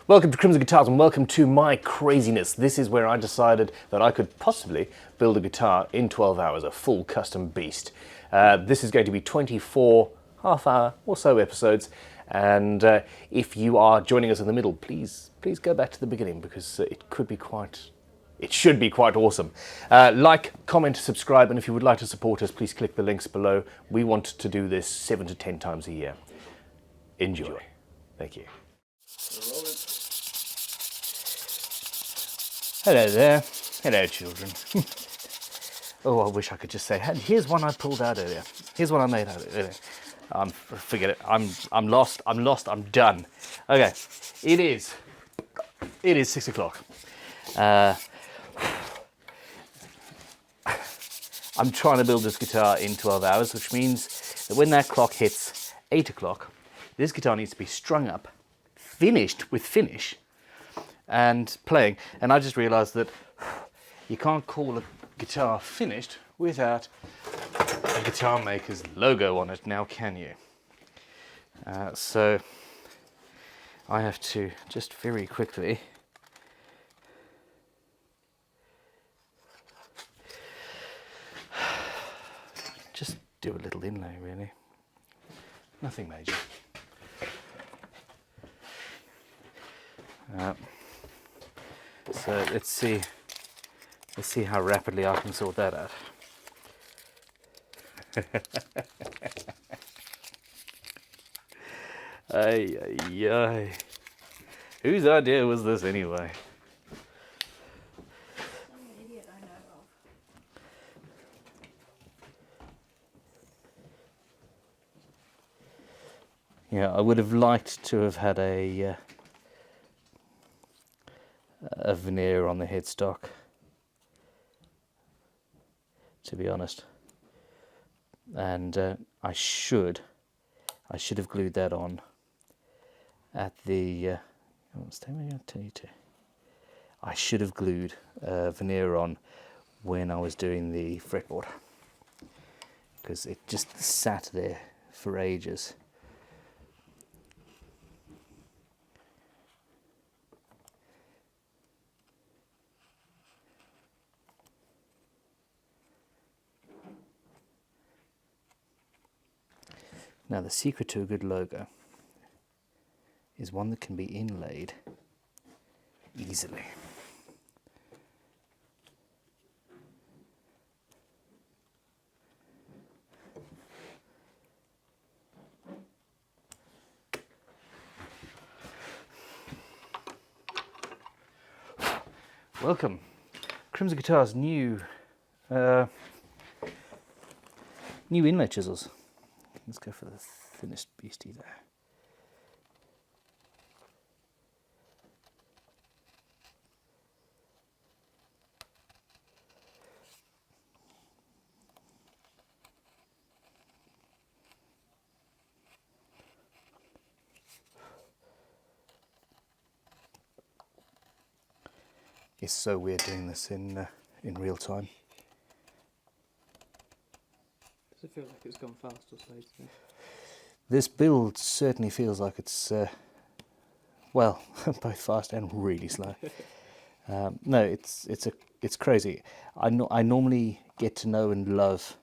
Welcome to Crimson Guitars and welcome to my craziness. This is where I decided that I could possibly build a guitar in 12 hours, a full custom beast. This is going to be 24 half-hour or so episodes, and if you are joining us in the middle, please go back to the beginning because it should be quite awesome. Like, comment, subscribe, and if you would like to support us, please click the links below. We want to do this 7 to 10 times a year. Enjoy. Thank you. Hello there. Hello, children. Oh, I wish I could just say, here's one I pulled out earlier. Here's one I made out earlier. Forget it. I'm lost. I'm done. Okay. It is 6 o'clock. I'm trying to build this guitar in 12 hours, which means that when that clock hits 8 o'clock, this guitar needs to be strung up, finished with finish, and playing. And I just realized that you can't call a guitar finished without a guitar maker's logo on it now, can you? So I have to just very quickly just do a little inlay, really. Nothing major. So let's see how rapidly I can sort that out. Ay, ay, ay. Whose idea was this anyway? An idiot I know of. Yeah, I would have liked to have had a veneer on the headstock, to be honest, and I should have glued that on at the I should have glued veneer on when I was doing the fretboard, because it just sat there for ages. Now, the secret to a good logo is one that can be inlaid easily. Welcome, Crimson Guitars' new inlay chisels. Let's go for the thinnest beastie there. It's so weird doing this in real time. Does it feel like it's gone fast or slow today? This build certainly feels like it's, well, both fast and really slow. No, it's crazy. I normally get to know and love,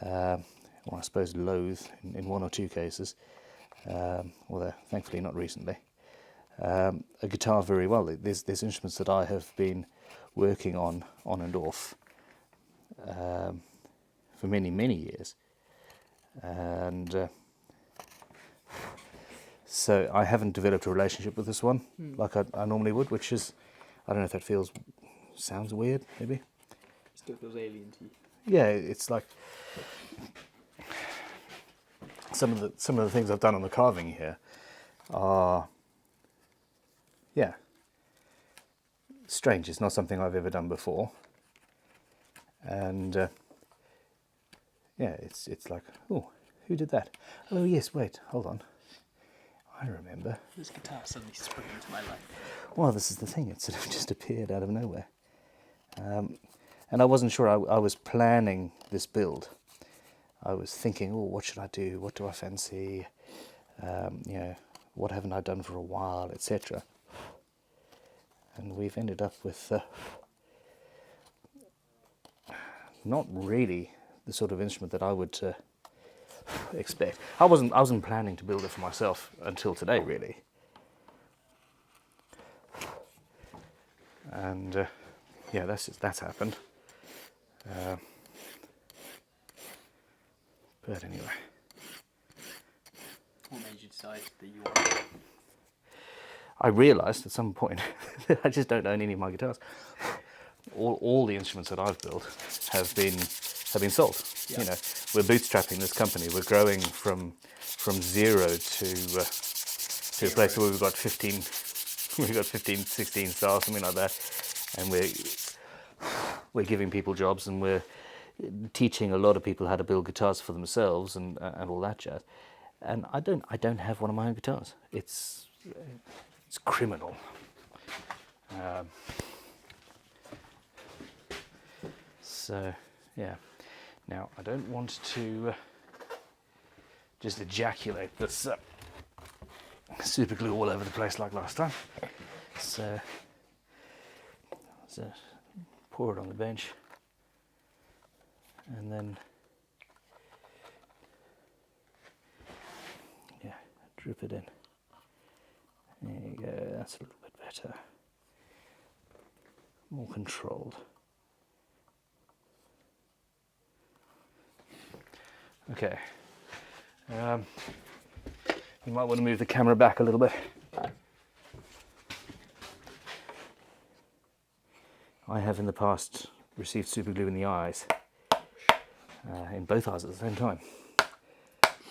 well, I suppose loathe in one or two cases, although thankfully not recently, a guitar very well. There's instruments that I have been working on and off for many years, and so I haven't developed a relationship with this one like I normally would, which is, I don't know if that sounds weird, maybe. Still feels alien to you. Yeah, it's like some of the things I've done on the carving here are, yeah, strange. It's not something I've ever done before, and yeah, it's like, oh, who did that? Oh yes, wait, hold on, I remember. This guitar suddenly sprang into my life. Well, this is the thing, it sort of just appeared out of nowhere. And I wasn't sure I was planning this build. I was thinking, oh, what should I do? What do I fancy? You know, what haven't I done for a while, etc. and we've ended up with not really the sort of instrument that I would expect. I wasn't planning to build it for myself until today, really. And yeah, that's happened. But anyway, What made you decide that you wanted? I realised at some point that I just don't own any of my guitars. All the instruments that I've built have been sold. Yeah. You know, we're bootstrapping this company. We're growing from zero to a place where we've got 15, 16 staff, something like that, and we're giving people jobs, and we're teaching a lot of people how to build guitars for themselves and all that jazz. And I don't have one of my own guitars. It's criminal. So yeah. Now I don't want to just ejaculate this super glue all over the place like last time. So pour it on the bench, and then yeah, drip it in. There you go. That's a little bit better. More controlled. Okay. You might want to move the camera back a little bit. I have in the past received super glue in the eyes, in both eyes at the same time,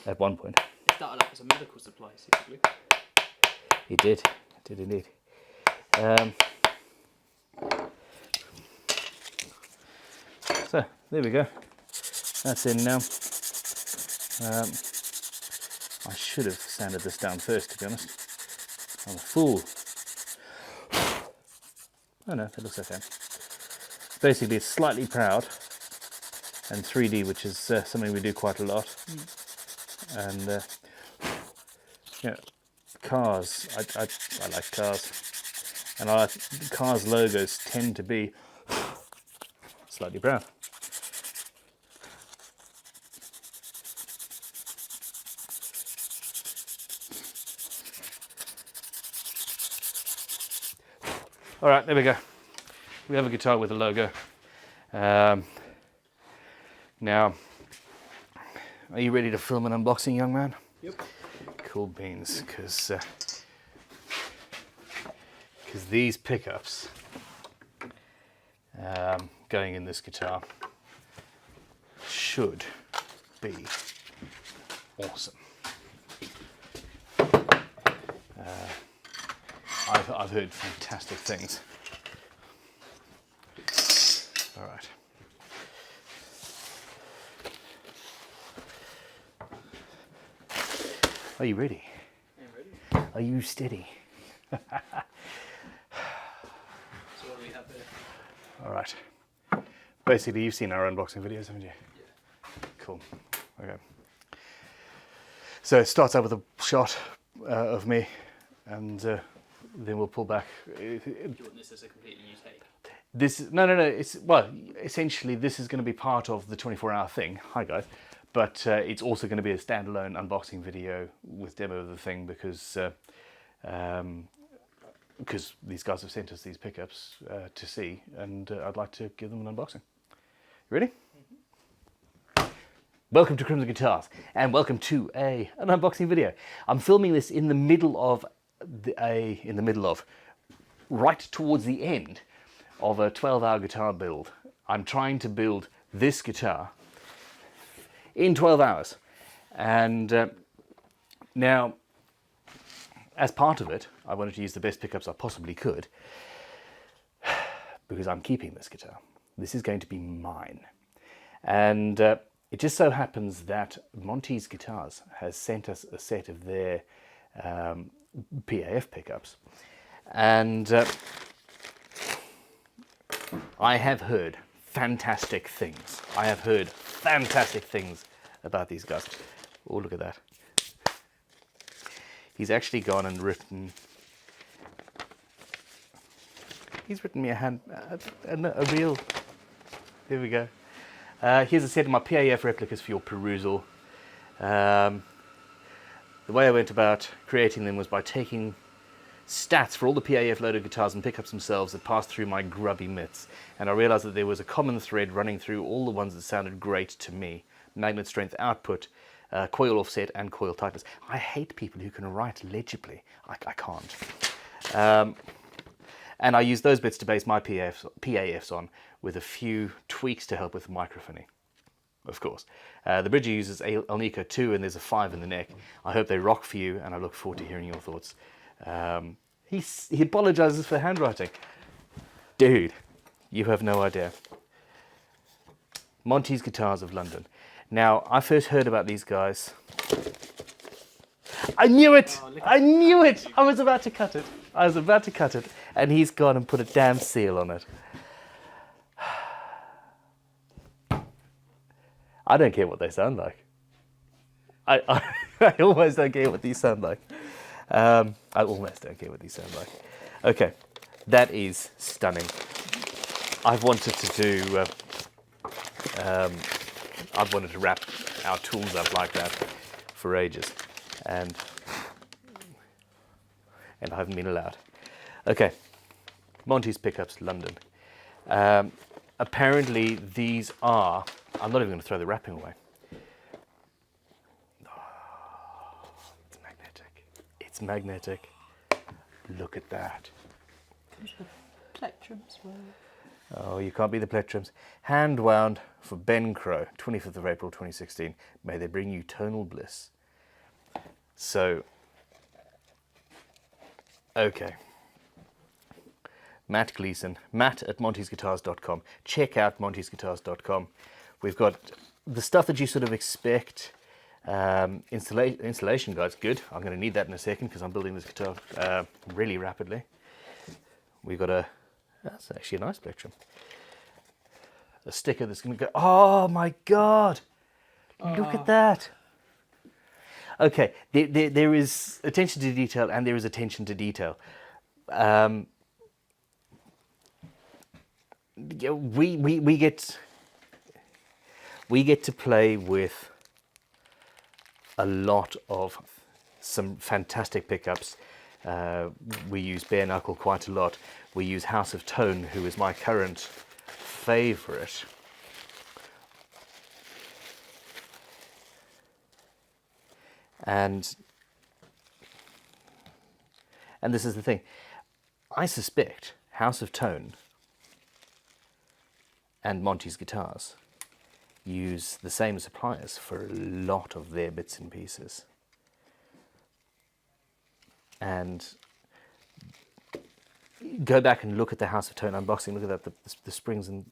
at one point. It started off as a medical supply, secretly. It did indeed. So, there we go. That's in now. I should have sanded this down first, to be honest. I'm a fool. Oh no, that looks okay. Basically, it's slightly proud and 3D, which is something we do quite a lot. And yeah, cars. I like cars, and cars logos tend to be slightly brown. All right, there we go. We have a guitar with a logo. Now, are you ready to film an unboxing, young man? Yep. Cool beans, because these pickups going in this guitar should be awesome. I've heard fantastic things. All right. Are you ready? I'm ready. Are you steady? So what do we have here? All right. Basically, you've seen our unboxing videos, haven't you? Yeah. Cool. Okay. So it starts out with a shot of me, and then we'll pull back. Do you want this as a completely new take? This is, no. It's, well, essentially this is going to be part of the 24-hour thing. Hi guys. But it's also going to be a standalone unboxing video with demo of the thing, because these guys have sent us these pickups to see, and I'd like to give them an unboxing. You ready? Mm-hmm. Welcome to Crimson Guitars, and welcome to an unboxing video. I'm filming this in the middle of right towards the end of a 12-hour guitar build. I'm trying to build this guitar in 12 hours. And now, as part of it, I wanted to use the best pickups I possibly could, because I'm keeping this guitar. This is going to be mine. And it just so happens that Monty's Guitars has sent us a set of their PAF pickups. And I have heard fantastic things. I have heard fantastic things about these guys. Oh, look at that. He's actually gone and written He's written me a real. There we go. Here's a set of my PAF replicas for your perusal. The way I went about creating them was by taking stats for all the PAF loaded guitars and pickups themselves that passed through my grubby mitts, and I realized that there was a common thread running through all the ones that sounded great to me: magnet strength output, coil offset, and coil tightness. I hate people who can write legibly. I can't. And I use those bits to base my PAFs on, with a few tweaks to help with microphoning, of course. The Bridger uses Alnico 2, and there's a 5 in the neck. I hope they rock for you, and I look forward to hearing your thoughts. He apologizes for handwriting. Dude, you have no idea. Monty's Guitars of London. Now, I first heard about these guys. I knew it! I knew it! I was about to cut it. And he's gone and put a damn seal on it. I don't care what they sound like. I almost don't care what these sound like. I almost don't care what these sound like. Okay, that is stunning. I've wanted to do. I've wanted to wrap our tools up like that for ages, and I haven't been allowed. Okay, Monty's Pickups, London. Apparently these are. I'm not even going to throw the wrapping away. Oh, it's magnetic. It's magnetic. Look at that. Plectrums were. Oh, you can't be the plectrums. Hand wound for Ben Crow, 25th of April 2016. May they bring you tonal bliss. So, okay. Matt Gleason, Matt at montysguitars.com. Check out montysguitars.com. We've got the stuff that you sort of expect. Installation guides, good. I'm going to need that in a second because I'm building this guitar really rapidly. We've got that's actually a nice plectrum. A sticker that's going to go, oh my God, look at that. Okay, there is attention to detail and there is attention to detail. We get to play with a lot of some fantastic pickups. We use bare knuckle quite a lot. We use House of Tone, who is my current favorite. And this is the thing. I suspect House of Tone and Monty's Guitars use the same suppliers for a lot of their bits and pieces. And go back and look at the House of Tone unboxing. Look at that, the springs, and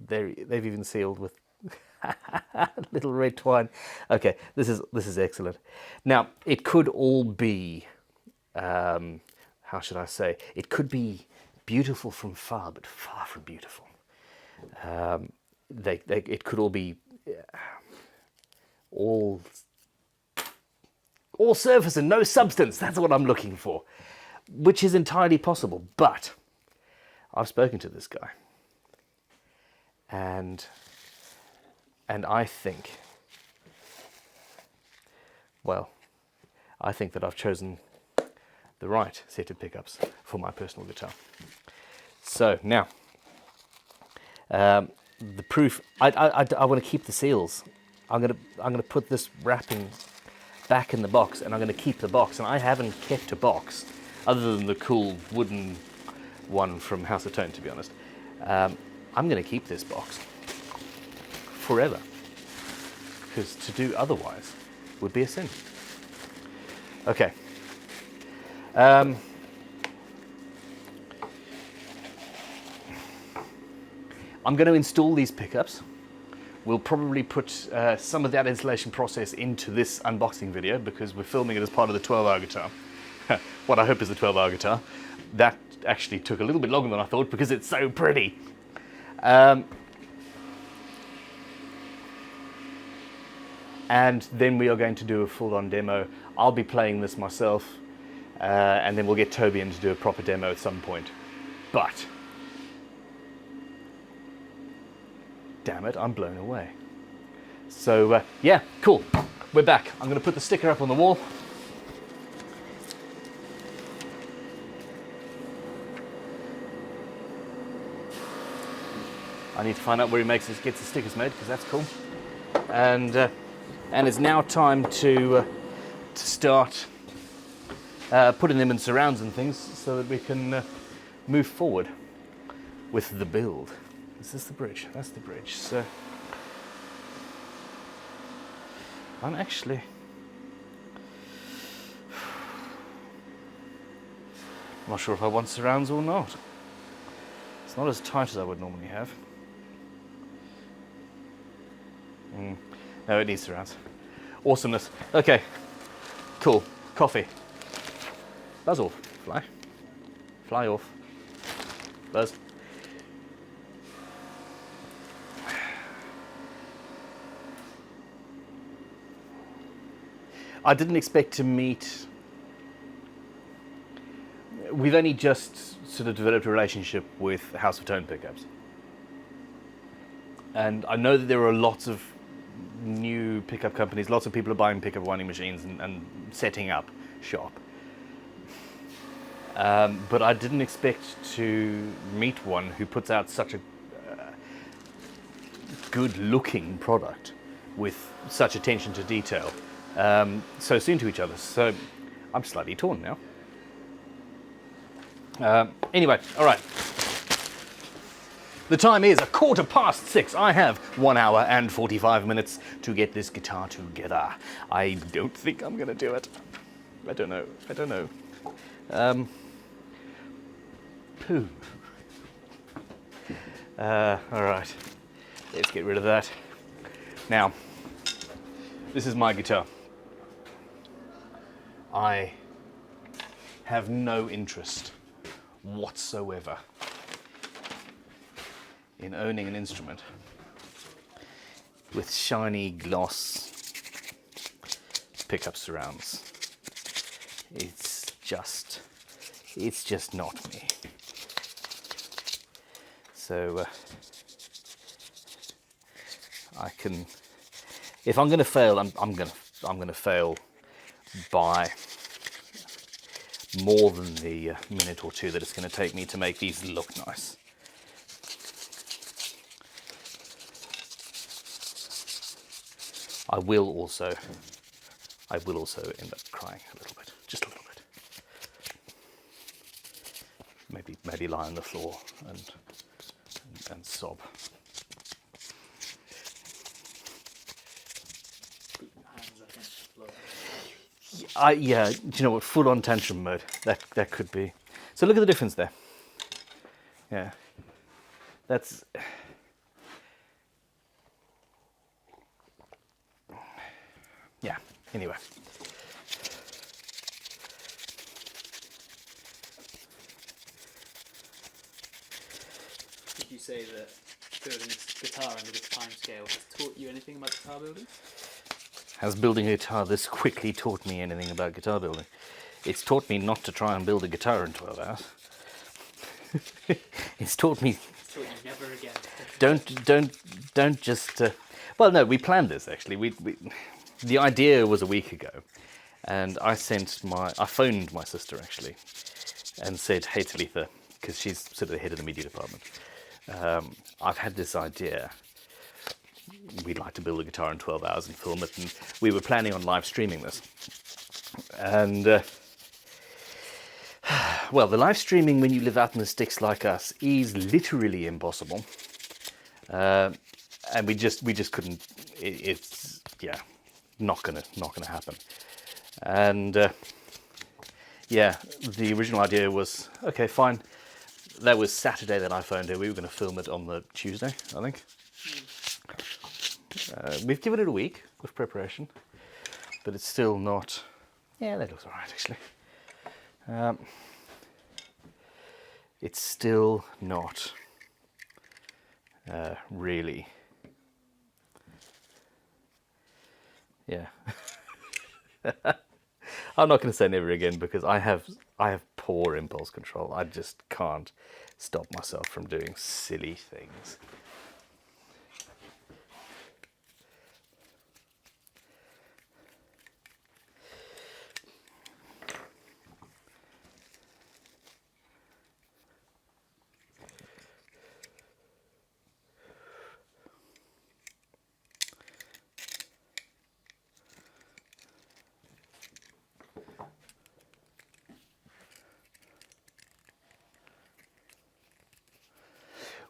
they've even sealed with little red twine. Okay, this is excellent. Now, it could all be, how should I say? It could be beautiful from far, but far from beautiful. It could all be all surface and no substance. That's what I'm looking for, which is entirely possible. But I've spoken to this guy, and I think, well, I think that I've chosen the right set of pickups for my personal guitar. So now, the proof. I want to keep the seals. I'm gonna put this wrapping back in the box, and I'm going to keep the box. And I haven't kept a box other than the cool wooden one from House of Tone, to be honest. I'm going to keep this box forever, because to do otherwise would be a sin. Okay. I'm going to install these pickups. We'll probably put some of that installation process into this unboxing video, because we're filming it as part of the 12-hour guitar. What I hope is the 12-hour guitar. That actually took a little bit longer than I thought because it's so pretty. And then we are going to do a full-on demo. I'll be playing this myself, and then we'll get Toby in to do a proper demo at some point. But damn it, I'm blown away. So yeah, cool. We're back. I'm going to put the sticker up on the wall. I need to find out where he gets the stickers made, because that's cool. And it's now time to start putting them in surrounds and things so that we can move forward with the build. Is this the bridge? That's the bridge. So I'm actually... I'm not sure if I want surrounds or not. It's not as tight as I would normally have. No, it needs surrounds. Awesomeness. Okay, cool. Coffee. Buzz off. Fly. Fly off. Buzz. I didn't expect to meet... We've only just sort of developed a relationship with House of Tone pickups. And I know that there are lots of new pickup companies, lots of people are buying pickup winding machines and setting up shop. But I didn't expect to meet one who puts out such a good-looking product with such attention to detail so soon to each other. So I'm slightly torn now. Anyway, all right. The time is 6:15. I have 1 hour and 45 minutes to get this guitar together. I don't think I'm going to do it. I don't know. Poo. All right. Let's get rid of that. Now, this is my guitar. I have no interest whatsoever in owning an instrument with shiny gloss pickup surrounds. It's just not me. So I can, if I'm going to fail, I'm going to fail by more than the minute or two that it's going to take me to make these look nice. I will also end up crying a little bit, just a little bit. Maybe lie on the floor and sob. Yeah, do you know what? Full on tantrum mode. That could be. So look at the difference there. Yeah, that's. Yeah. Anyway. Did you say that building this guitar under this time scale has taught you anything about guitar building? Has building a guitar this quickly taught me anything about guitar building? It's taught me not to try and build a guitar in 12 hours. It's taught me. It's taught you never again. Don't just. Well, no, we planned this actually. The idea was a week ago, and I phoned my sister actually, and said, "Hey Talitha," because she's sort of the head of the media department. I've had this idea. We'd like to build a guitar in 12 hours and film it, and we were planning on live streaming this. And well, the live streaming when you live out in the sticks like us is literally impossible, and we just couldn't. It's not gonna happen. And yeah, the original idea was okay, fine. That was Saturday that I phoned her. We were going to film it on the Tuesday, I think. We've given it a week of preparation, but it's still not. Yeah, that looks all right actually. It's still not really. Yeah. I'm not going to say never again because I have poor impulse control. I just can't stop myself from doing silly things.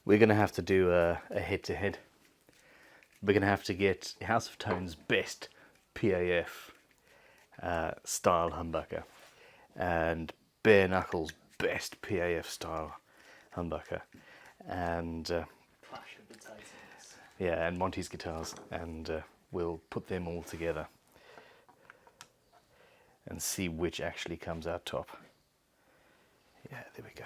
we're going to have to do a head-to-head. We're going to have to get House of Tone's best PAF style humbucker and Bare Knuckles' best PAF style humbucker, and Clash of the Titans. yeah, and Monty's guitars, and we'll put them all together and see which actually comes out top. Yeah, there we go.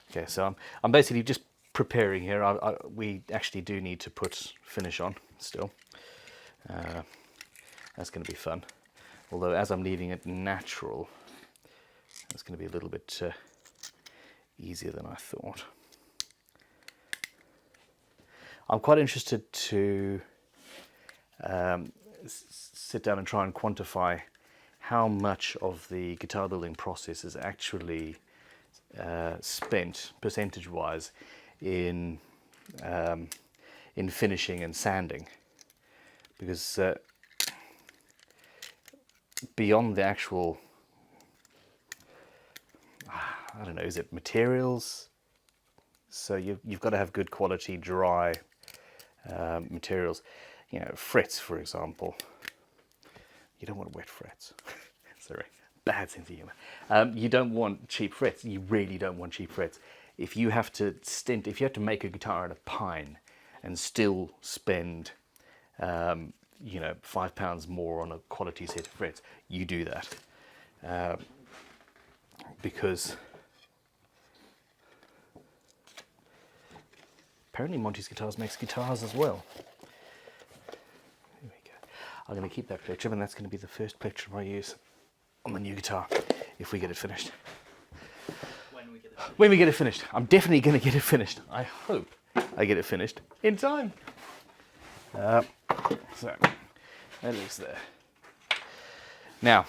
Okay, so I'm basically just preparing here. We actually do need to put finish on still. That's going to be fun. Although as I'm leaving it natural, it's going to be a little bit easier than I thought. I'm quite interested to sit down and try and quantify how much of the guitar building process is actually spent percentage-wise in finishing and sanding, because beyond the actual, I don't know, is it materials? So you've got to have good quality dry materials. You know, frets, for example. You don't want wet frets. Sorry, bad sense of humour. You don't want cheap frets. You really don't want cheap frets. If you have to make a guitar out of pine and still spend, you know, £5 more on a quality set of frets, you do that. Because apparently Monty's Guitars makes guitars as well. There we go. I'm going to keep that plectrum, and that's going to be the first plectrum I use on the new guitar if we get it finished. When we get it finished. I'm definitely going to get it finished. I hope I get it finished in time. So, at least there. Now,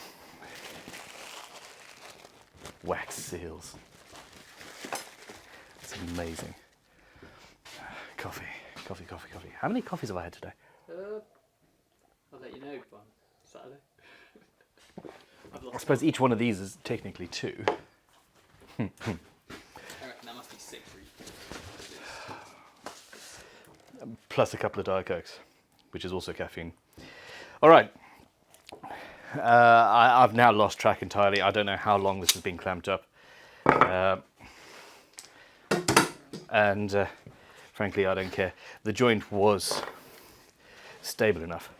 wax seals. It's amazing. Coffee. How many coffees have I had today? I'll let you know on Saturday. I suppose each one of these is technically 2. I reckon that must be 6 for you. Plus a couple of Diet Cokes, which is also caffeine. All right. I've now lost track entirely. I don't know how long this has been clamped up. And frankly, I don't care. The joint was stable enough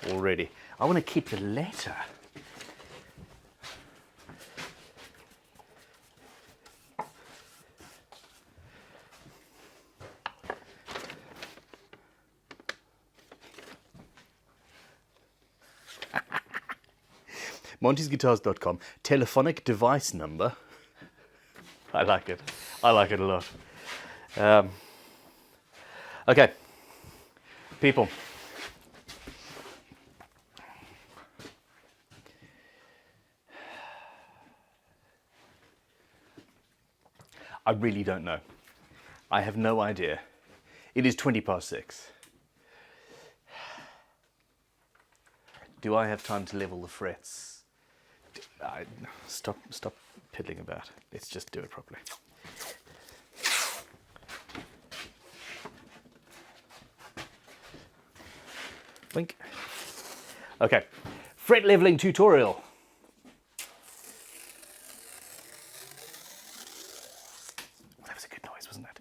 already. I want to keep the letter. Monty'sGuitars.com, telephonic device number. I like it. I like it a lot. Okay, people. I really don't know. I have no idea. It is 6:20. Do I have time to level the frets? Stop piddling about. Let's just do it properly. Blink. Okay, fret leveling tutorial. That was a good noise, wasn't it?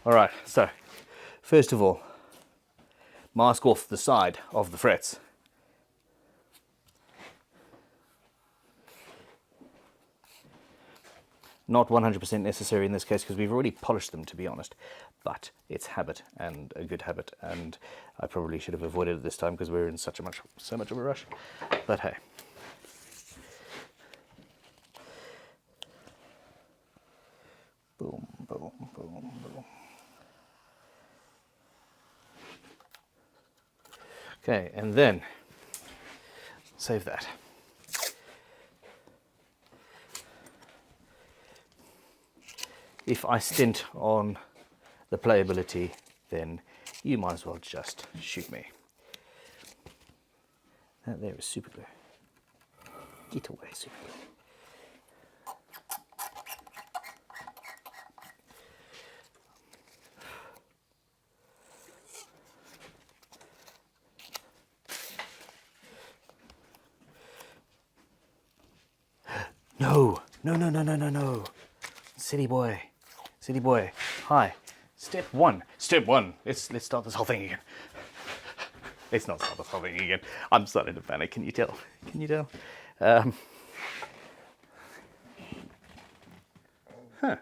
All right, so first of all, mask off the side of the frets. Not 100% necessary in this case because we've already polished them, to be honest, but it's habit, and a good habit, and I probably should have avoided it this time because we're in so much of a rush, but hey. Boom, boom, boom, boom. Okay, and then save that. If I stint on the playability, then you might as well just shoot me. That there is super glue. Get away, super glue. No, no, no, no, no, no, no. City boy. City boy. Hi. Step one. Step one. Let's start this whole thing again. Let's not start this whole thing again. I'm starting to panic. Can you tell? Can you tell? Huh.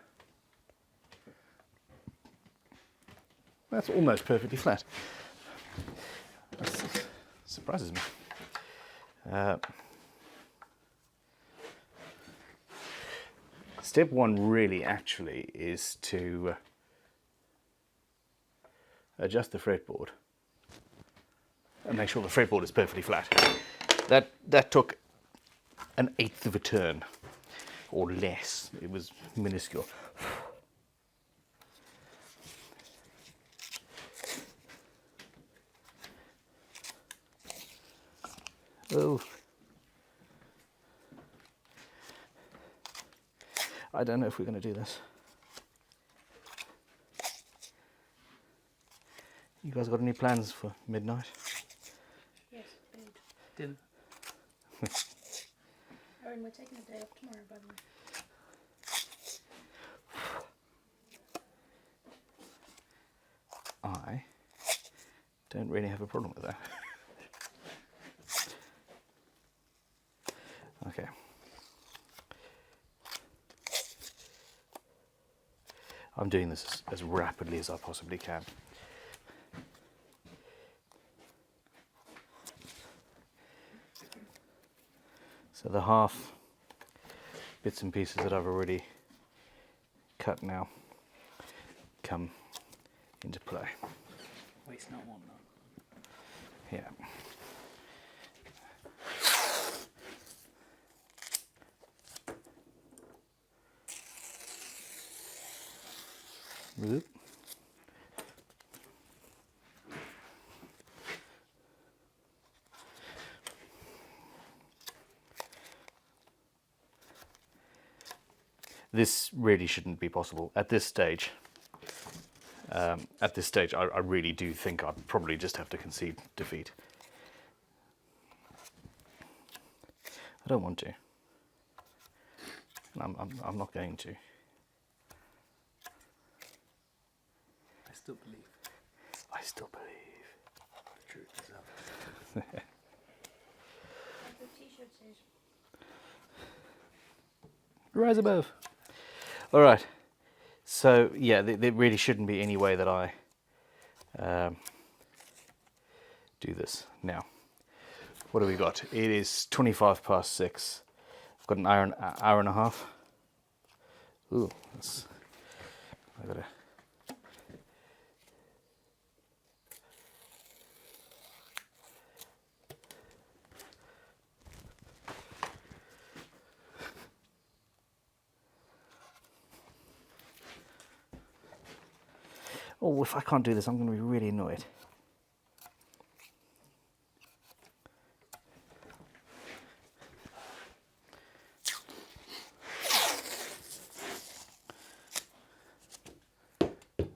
That's almost perfectly flat. That surprises me. Step one really actually is to adjust the fretboard and make sure the fretboard is perfectly flat. That took 1/8 of a turn or less. It was minuscule. Oh. I don't know if we're going to do this. You guys got any plans for midnight? Yes, bed. Dinner. Oh, and we're taking a day off tomorrow, by the way. I don't really have a problem with that. Okay. I'm doing this as rapidly as I possibly can. So the half bits and pieces that I've already cut now come into play. Waste not, want none. Yeah. Whoop. This really shouldn't be possible at this stage. I really do think I'd probably just have to concede defeat. I don't want to. I'm not going to. I still believe. I still believe. The truth is out. Like the t-shirt says. Rise above. All right. So yeah, there really shouldn't be any way that I do this now. What do we got? It is 6:25. I've got an hour and a half. Ooh, I gotta. Oh, if I can't do this, I'm going to be really annoyed.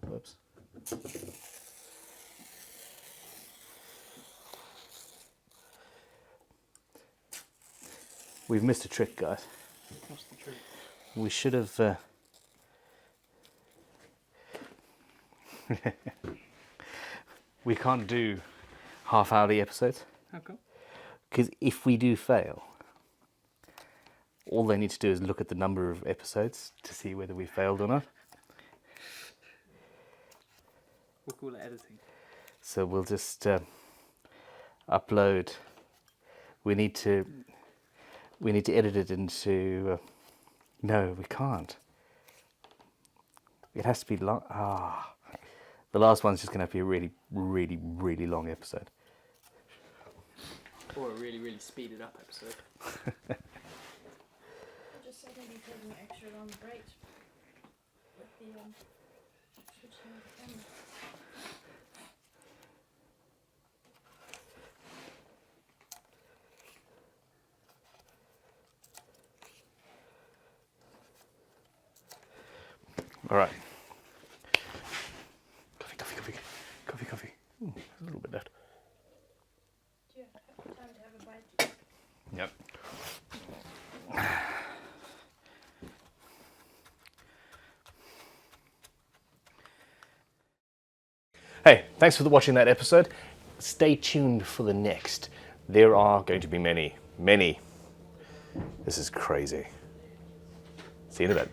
Whoops. We've missed a trick, guys. What's the truth? We should have... we can't do half-hourly episodes. How come? Because if we do fail, all they need to do is look at the number of episodes to see whether we failed or not. We'll call it editing. So we'll just upload. We need to edit it into. No, we can't. It has to be long. The last one's just going to have to be a really, really, really long episode. Or a really, really speeded up episode. I just said maybe taking an extra long break with the switching of the camera. All right. Coffee, coffee, coffee, coffee, coffee. Ooh, there's a little bit left. Do you have time to have a bite? Yep. Hey, thanks for watching that episode. Stay tuned for the next. There are going to be many, many. This is crazy. See you in a bit.